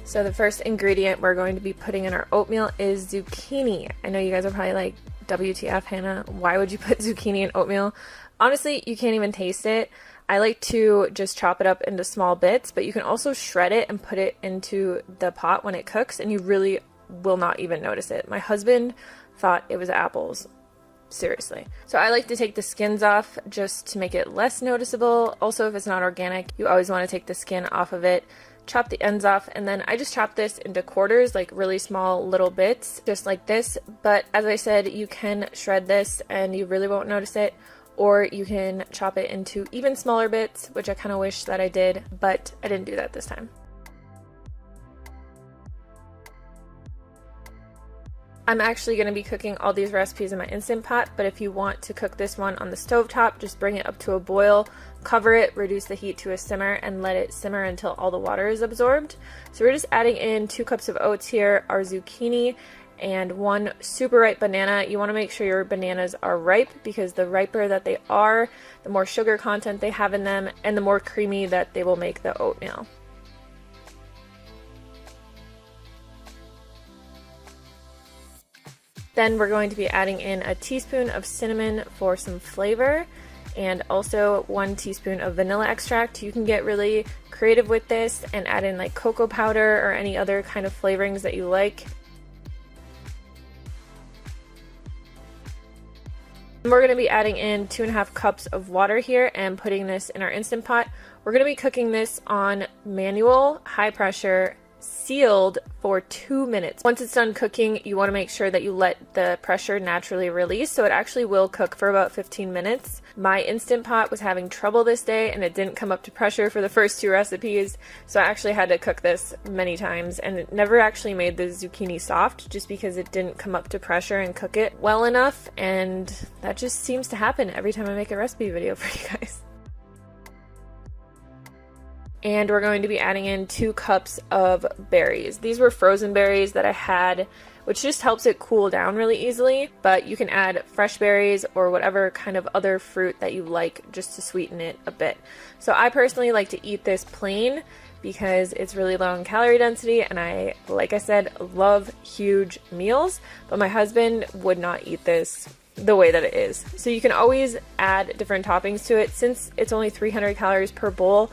So the first ingredient we're going to be putting in our oatmeal is zucchini. I know you guys are probably like, WTF, Hannah, why would you put zucchini in oatmeal? Honestly, you can't even taste it. I like to just chop it up into small bits, but you can also shred it and put it into the pot when it cooks, and you really will not even notice it. My husband thought it was apples. Seriously. So I like to take the skins off just to make it less noticeable. Also, if it's not organic, you always want to take the skin off of it. Chop the ends off, and then I just chop this into quarters, like really small little bits, just like this. But as I said, you can shred this and you really won't notice it, or you can chop it into even smaller bits, which I kind of wish that I did, but I didn't do that this time. I'm actually going to be cooking all these recipes in my Instant Pot, but if you want to cook this one on the stovetop, just bring it up to a boil, cover it, reduce the heat to a simmer, and let it simmer until all the water is absorbed. So we're just adding in 2 cups of oats here, our zucchini, and 1 super ripe banana. You want to make sure your bananas are ripe, because the riper that they are, the more sugar content they have in them, and the more creamy that they will make the oatmeal. Then we're going to be adding in a teaspoon of cinnamon for some flavor, and also 1 teaspoon of vanilla extract. You can get really creative with this and add in like cocoa powder or any other kind of flavorings that you like. We're going to be adding in 2.5 cups of water here and putting this in our Instant Pot. We're going to be cooking this on manual, high pressure, sealed for 2 minutes. Once it's done cooking, you want to make sure that you let the pressure naturally release, so it actually will cook for about 15 minutes. My Instant Pot was having trouble this day and it didn't come up to pressure for the first 2 recipes, so I actually had to cook this many times, and it never actually made the zucchini soft just because it didn't come up to pressure and cook it well enough, and that just seems to happen every time I make a recipe video for you guys. And we're going to be adding in 2 cups of berries. These were frozen berries that I had, which just helps it cool down really easily, but you can add fresh berries or whatever kind of other fruit that you like just to sweeten it a bit. So I personally like to eat this plain because it's really low in calorie density, and I, like I said, love huge meals, but my husband would not eat this the way that it is. So you can always add different toppings to it. Since it's only 300 calories per bowl,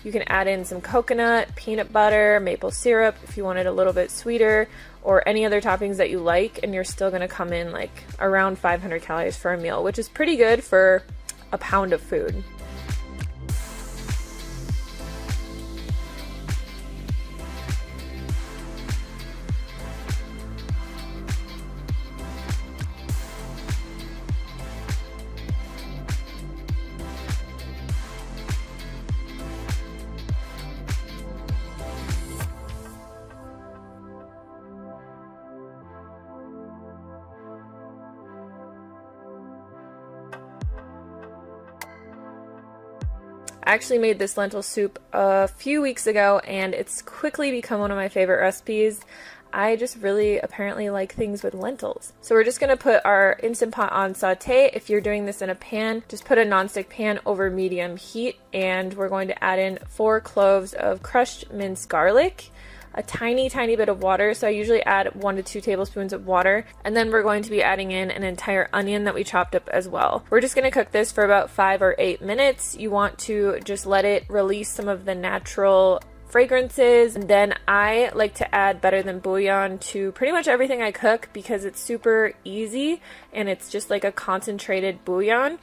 you can add in some coconut, peanut butter, maple syrup if you want it a little bit sweeter, or any other toppings that you like, and you're still going to come in like around 500 calories for a meal, which is pretty good for a pound of food. I actually made this lentil soup a few weeks ago, and it's quickly become one of my favorite recipes. I just really apparently like things with lentils. So we're just going to put our Instant Pot on saute. If you're doing this in a pan, just put a nonstick pan over medium heat, and we're going to add in 4 cloves of crushed minced garlic, a tiny bit of water. So I usually add 1 to 2 tablespoons of water, and then we're going to be adding in an entire onion that we chopped up as well. We're just going to cook this for about 5 or 8 minutes. You want to just let it release some of the natural fragrances, and then I like to add better than bouillon to pretty much everything I cook because it's super easy and it's just like a concentrated bouillon.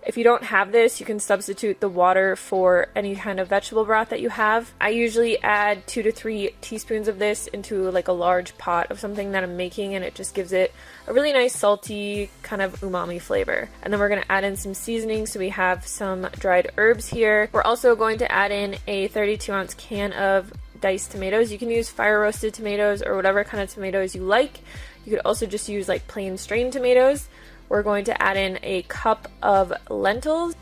If you don't have this, you can substitute the water for any kind of vegetable broth that you have. I usually add 2 to 3 teaspoons of this into like a large pot of something that I'm making, and it just gives it a really nice salty kind of umami flavor. And then we're going to add in some seasoning, so we have some dried herbs here. We're also going to add in a 32-ounce can of diced tomatoes. You can use fire roasted tomatoes or whatever kind of tomatoes you like. You could also just use like plain strained tomatoes. We're going to add in a cup of lentils.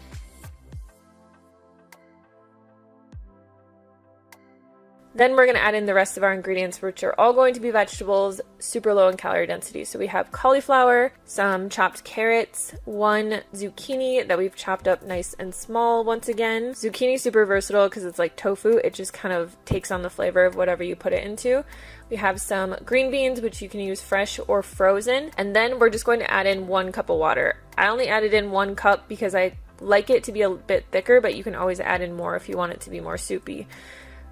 Then we're going to add in the rest of our ingredients, which are all going to be vegetables, super low in calorie density. So we have cauliflower, some chopped carrots, one zucchini that we've chopped up nice and small once again. Zucchini is super versatile because it's like tofu. It just kind of takes on the flavor of whatever you put it into. We have some green beans, which you can use fresh or frozen. And then we're just going to add in 1 cup of water. I only added in 1 cup because I like it to be a bit thicker, but you can always add in more if you want it to be more soupy.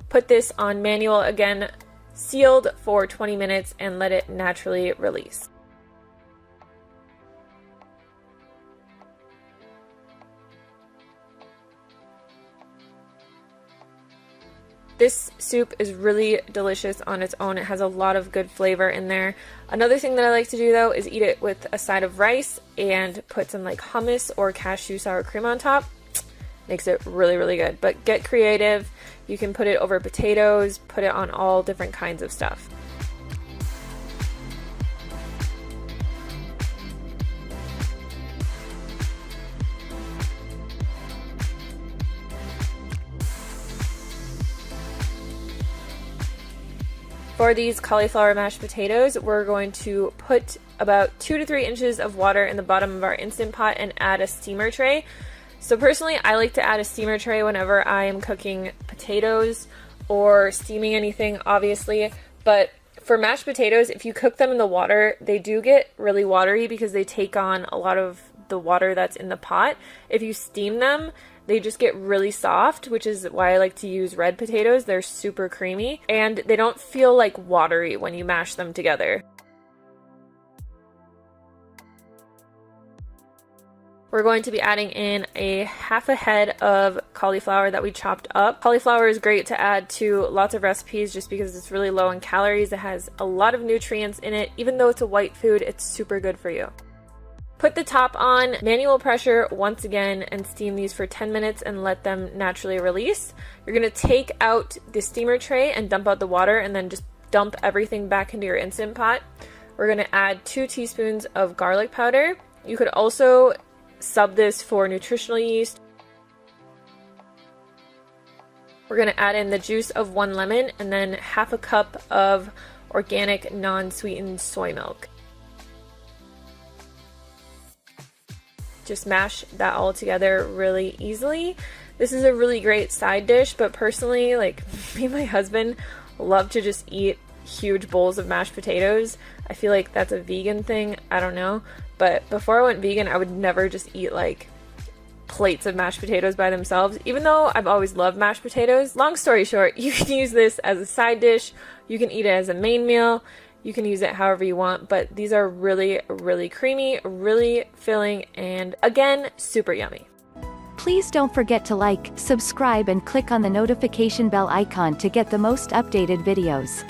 Put this on manual again, sealed for 20 minutes and let it naturally release. This soup is really delicious on its own. It has a lot of good flavor in there. Another thing that I like to do though is eat it with a side of rice and put some like hummus or cashew sour cream on top. Makes it really, really good. But get creative. You can put it over potatoes, put it on all different kinds of stuff. For these cauliflower mashed potatoes, we're going to put about 2 to 3 inches of water in the bottom of our Instant Pot and add a steamer tray. So personally, I like to add a steamer tray whenever I am cooking potatoes or steaming anything, obviously. But for mashed potatoes, if you cook them in the water, they do get really watery because they take on a lot of the water that's in the pot. If you steam them, they just get really soft, which is why I like to use red potatoes. They're super creamy and they don't feel like watery when you mash them together. We're going to be adding in a half a head of cauliflower that we chopped up. Cauliflower is great to add to lots of recipes just because it's really low in calories. It has a lot of nutrients in it. Even though it's a white food, it's super good for you. Put the top on manual pressure once again and steam these for 10 minutes and let them naturally release. You're going to take out the steamer tray and dump out the water and then just dump everything back into your Instant Pot. We're going to add 2 teaspoons of garlic powder. You could also sub this for nutritional yeast. We're going to add in the juice of 1 lemon and then half a cup of organic non-sweetened soy milk. Just mash that all together really easily. This is a really great side dish, but personally, like me and my husband love to just eat huge bowls of mashed potatoes. I feel like that's a vegan thing, I don't know. But before I went vegan, I would never just eat like plates of mashed potatoes by themselves, even though I've always loved mashed potatoes. Long story short, you can use this as a side dish, you can eat it as a main meal, you can use it however you want, but these are really, really creamy, really filling, and again, super yummy. Please don't forget to like, subscribe and click on the notification bell icon to get the most updated videos.